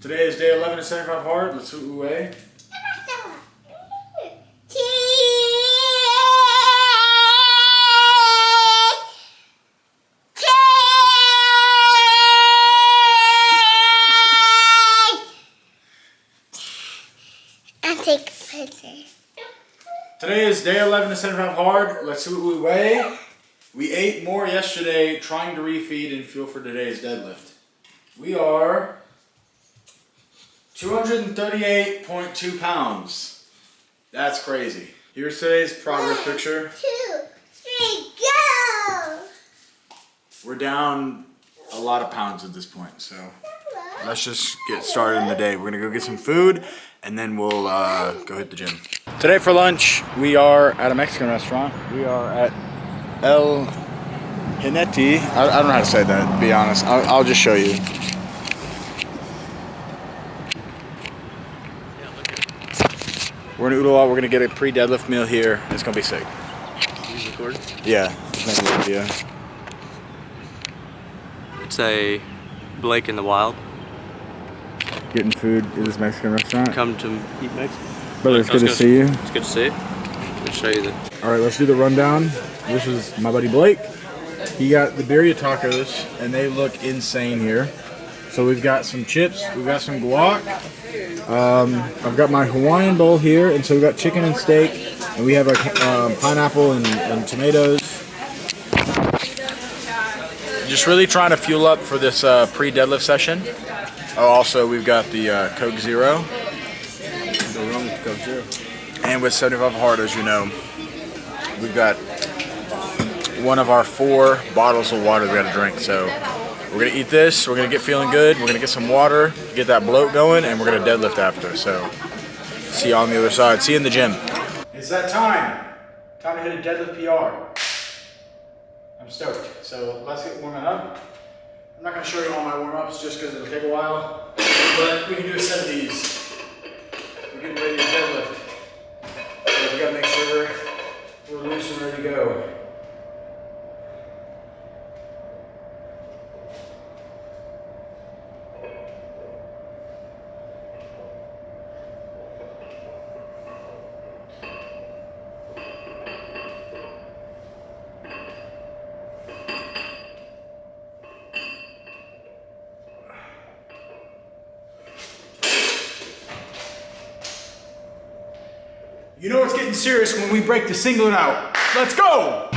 Today is day 11 of 75 hard. Let's see what we weigh. Take a picture. Today is day 11 of 75 hard. Let's see what we weigh. We ate more yesterday trying to refeed and fuel for today's deadlift. We are 238.2 pounds. That's crazy. Here's today's progress picture. 2, 3, go! We're down a lot of pounds at this point, so let's just get started in the day. We're gonna go get some food and then we'll go hit the gym. Today for lunch, we are at a Mexican restaurant. We are at El Jinete. I don't know how to say that, to be honest. I'll just show you. We're in Oodalot. We're gonna get a pre-deadlift meal here. It's gonna be sick. You recording? Yeah, it's gonna be a video. It's a Blake in the Wild. Getting food at this Mexican restaurant. Come to eat Mexican. Brother, it's good to see you. It's good to see you. Let me show you the. All right, let's do the rundown. This is my buddy Blake. He got the birria tacos, and they look insane here. So we've got some chips, we've got some guac. I've got my Hawaiian bowl here, and so we've got chicken and steak, and we have a pineapple and tomatoes. Just really trying to fuel up for this pre-deadlift session. Oh, also we've got the Coke Zero. Coke Zero. And with 75 hard, as you know, we've got one of our 4 bottles of water we gotta drink. So we're gonna eat this, we're gonna get feeling good, we're gonna get some water, get that bloat going, and we're gonna deadlift after. So see you on the other side. See you in the gym. It's that time. Time to hit a deadlift PR. I'm stoked. So let's get warming up. I'm not gonna show you all my warm-ups just because it'll take a while, but we can do a set of these. We're getting ready to deadlift. So we gotta make sure we're loose and ready to go. You know it's getting serious when we break the singlet out. Let's go!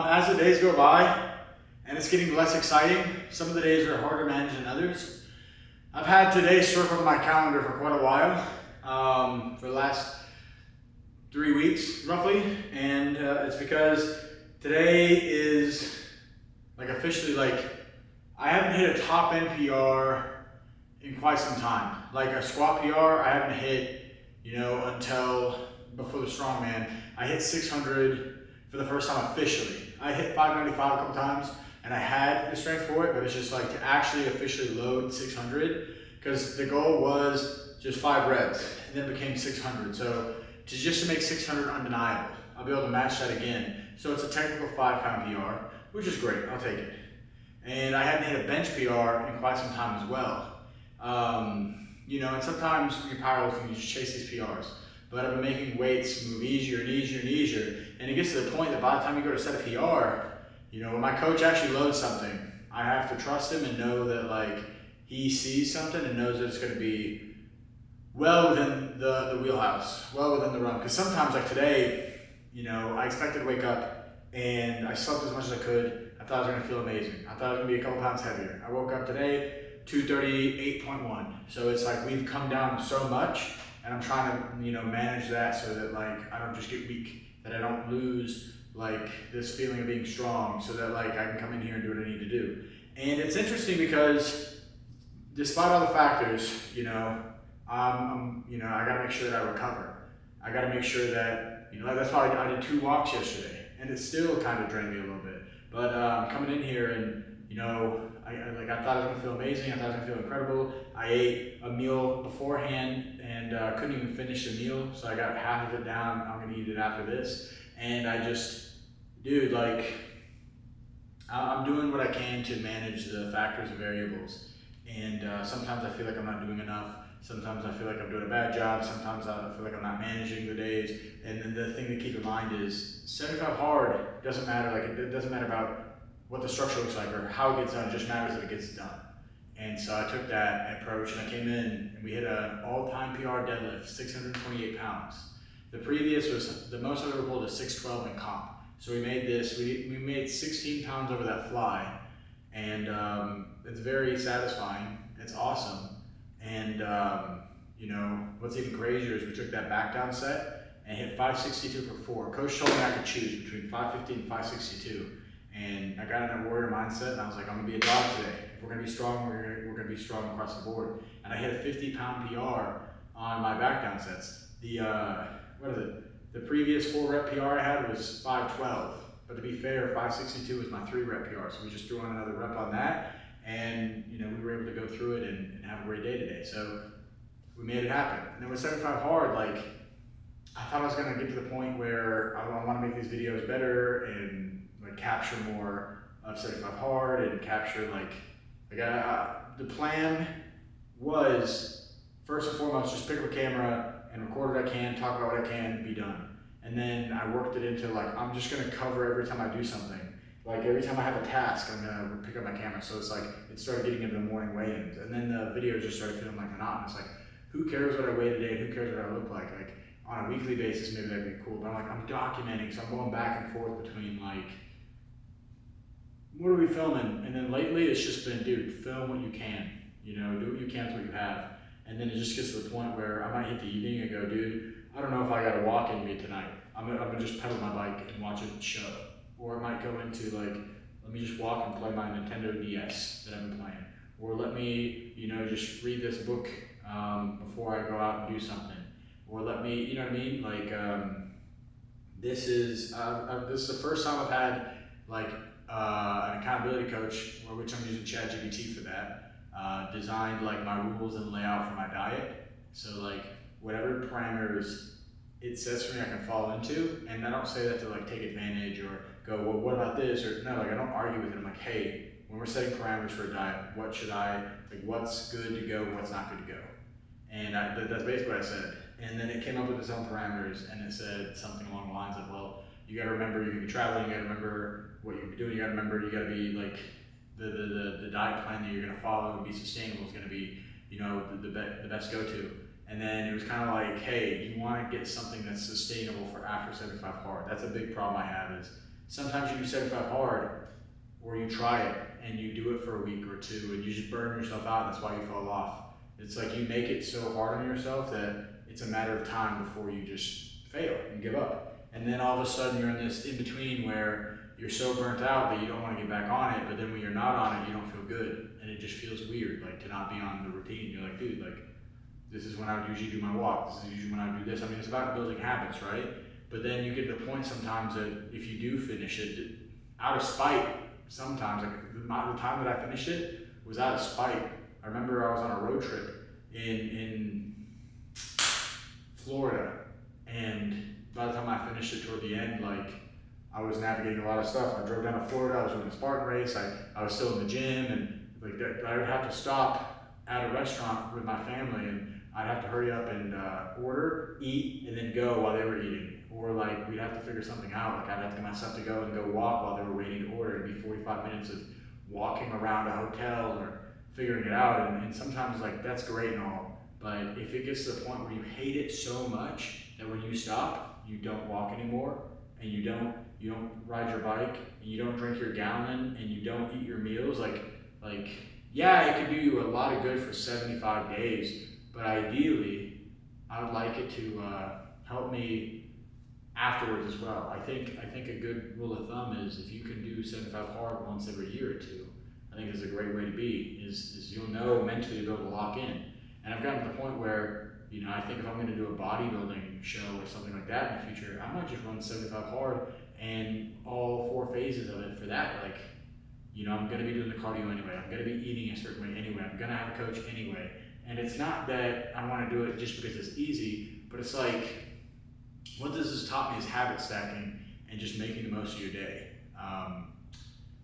As the days go by and it's getting less exciting, some of the days are harder to manage than others. I've had today circled on my calendar for quite a while. For the last weeks roughly, and it's because today is like officially like I haven't hit a top end PR in quite some time. Like a squat PR, I haven't hit, you know, until before the strongman. I hit 600 for the first time officially. I hit 595 a couple times, and I had the strength for it, but it's just like to actually officially load 600, because the goal was just 5 reps, and then it became 600. So just to make 600 undeniable, I'll be able to match that again. So it's a technical 5-pound PR, which is great, I'll take it. And I hadn't hit a bench PR in quite some time as well. You know, and sometimes when you're powerlifting, you just chase these PRs. But I've been making weights move easier and easier and easier. And it gets to the point that by the time you go to set a PR, you know, when my coach actually loads something, I have to trust him and know that like he sees something and knows that it's going to be well within the wheelhouse, well within the realm. Because sometimes like today, you know, I expected to wake up and I slept as much as I could. I thought I was going to feel amazing. I thought I was going to be a couple pounds heavier. I woke up today 238.1. So it's like we've come down so much, and I'm trying to, you know, manage that so that like I don't just get weak, that I don't lose like this feeling of being strong, so that like I can come in here and do what I need to do. And it's interesting because despite all the factors, you know, you know, I gotta make sure that I recover. I gotta make sure that, you know, that's why I did 2 walks yesterday, and it still kind of drained me a little bit. But coming in here and, you know, I thought I was gonna feel amazing. I thought I was gonna feel incredible. I ate a meal beforehand and couldn't even finish the meal, so I got half of it down. I'm gonna eat it after this. And I just, dude, like, I'm doing what I can to manage the factors and variables. And sometimes I feel like I'm not doing enough. Sometimes I feel like I'm doing a bad job. Sometimes I feel like I'm not managing the days. And then the thing to keep in mind is 75 hard doesn't matter. Like it doesn't matter about what the structure looks like or how it gets done. It just matters that it gets done. And so I took that approach and I came in and we hit an all-time PR deadlift, 628 pounds. The previous was, the most I've ever pulled is 612 in comp. So we made this, we made 16 pounds over that fly, and it's very satisfying. It's awesome. And you know, what's even crazier is we took that back down set and hit 562 for 4. Coach told me I could choose between 550 and 562. And I got in that warrior mindset and I was like, I'm gonna be a dog today. If we're gonna be strong, we're gonna be strong across the board. And I hit a 50-pound PR on my back down sets. The, what is it? The previous 4-rep PR I had was 512. But to be fair, 562 was my 3-rep PR. So we just threw on another rep on that. And you know, we were able to go through it and have a great day today. So we made it happen. And then with 75 hard, like, I thought I was gonna get to the point where I wanna make these videos better and like capture more of 75 hard and capture like the plan was first and foremost just pick up a camera and record what I can, talk about what I can, be done. And then I worked it into like I'm just gonna cover every time I do something. Like every time I have a task, I'm gonna pick up my camera. So it's like it started getting into the morning weigh-ins, and then the videos just started feeling like monotonous. Like who cares what I weigh today and who cares what I look like? Like on a weekly basis, maybe that'd be cool. But I'm documenting, so I'm going back and forth between like, what are we filming? And then lately it's just been, dude, film what you can. You know, do what you can with what you have. And then it just gets to the point where I might hit the evening and go, dude, I don't know if I got a walk in me tonight. I'm gonna just pedal my bike and watch a show. Or I might go into like, let me just walk and play my Nintendo DS that I've been playing. Or let me, you know, just read this book before I go out and do something. Or let me, you know what I mean? Like, this is the first time I've had like an accountability coach, which I'm using ChatGPT for that, designed like my rules and layout for my diet. So like whatever parameters it says for me I can fall into, and I don't say that to like take advantage or go, well, what about this? Or no, like I don't argue with it. I'm like, hey, when we're setting parameters for a diet, what should what's good to go, what's not good to go? And that's basically what I said. And then it came up with its own parameters, and it said something along the lines of, well, you gotta remember you're gonna be traveling, you gotta remember what you're gonna be doing, you gotta remember you gotta be like, the diet plan that you're gonna follow and be sustainable is gonna be, you know, the best go-to. And then it was kind of like, hey, you wanna get something that's sustainable for after 75 hard. That's a big problem I have is, sometimes you do 75 hard, or you try it, and you do it for a week or two, and you just burn yourself out, and that's why you fall off. It's like you make it so hard on yourself that it's a matter of time before you just fail and give up. And then all of a sudden you're in this in-between where you're so burnt out that you don't want to get back on it, but then when you're not on it, you don't feel good. And it just feels weird, like to not be on the routine. You're like, dude, like, this is when I would usually do my walk. This is usually when I would do this. I mean, it's about building habits, right? But then you get to the point sometimes that if you do finish it, out of spite, sometimes, like the time that I finished it was out of spite. I remember I was on a road trip in Florida, and by the time I finished it toward the end, like I was navigating a lot of stuff. I drove down to Florida, I was doing a Spartan race, I was still in the gym, and like I would have to stop at a restaurant with my family, and I'd have to hurry up and order, eat, and then go while they were eating. Or like we'd have to figure something out. Like I'd have to get myself to go and go walk while they were waiting to order. It'd be 45 minutes of walking around a hotel or figuring it out. And sometimes like that's great and all, but if it gets to the point where you hate it so much that when you stop, you don't walk anymore, and you don't ride your bike, and you don't drink your gallon, and you don't eat your meals, like yeah, it could do you a lot of good for 75 days, but ideally, I would like it to help me afterwards as well. I think a good rule of thumb is if you can do 75 hard once every year or two, I think is a great way to be, is you'll know mentally to be able to lock in. And I've gotten to the point where, you know, I think if I'm going to do a bodybuilding show or something like that in the future, I might just run 75 hard and all 4 phases of it for that. Like, you know, I'm going to be doing the cardio anyway. I'm going to be eating a certain way anyway. I'm going to have a coach anyway. And it's not that I want to do it just because it's easy, but it's like, what this has taught me is habit stacking and just making the most of your day.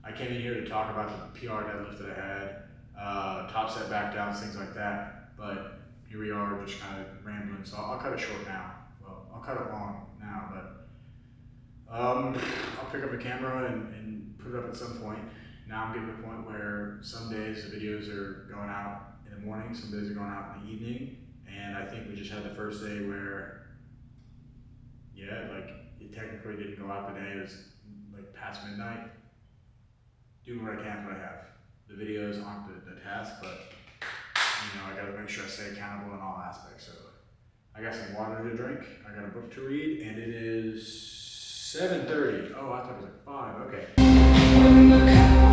I came in here to talk about the PR deadlift that I had, top set back downs, things like that, but here we are just kind of rambling, so I'll cut it short now. Well, I'll cut it long now, but I'll pick up the camera and put it up at some point. Now I'm getting to the point where some days the videos are going out in the morning, some days are going out in the evening, and I think we just had the first day where, yeah, like it technically didn't go out the day, it was like past midnight. Doing what I can with what I have. The videos aren't the task, but you know, I gotta make sure I stay accountable in all aspects. So I got some water to drink, I got a book to read, and it is 7:30. Oh, I thought it was like 5, okay.